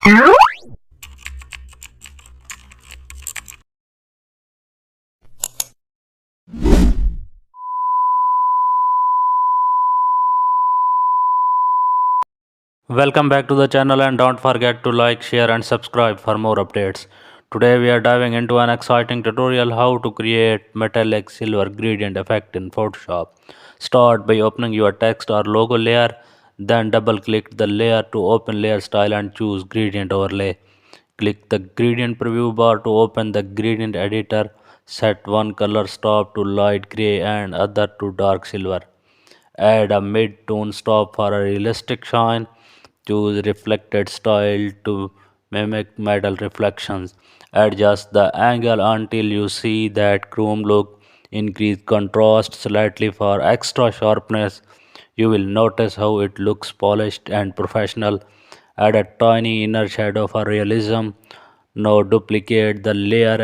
Welcome back to the channel and don't forget to like, share and subscribe for more updates. Today we are diving into an exciting tutorial how to create metallic silver gradient effect in Photoshop. Start by opening your text or logo layer, then double click the layer to open layer style and choose gradient overlay. Click the gradient preview bar to open the gradient editor. Set one color stop to light gray and other to dark silver. Add a mid-tone stop for a realistic shine. Choose reflected style to mimic metal reflections. Adjust the angle until you see that chrome look. Increase contrast slightly for extra sharpness. You will notice how it looks polished and professional. Add a tiny inner shadow for realism. Now duplicate the layer and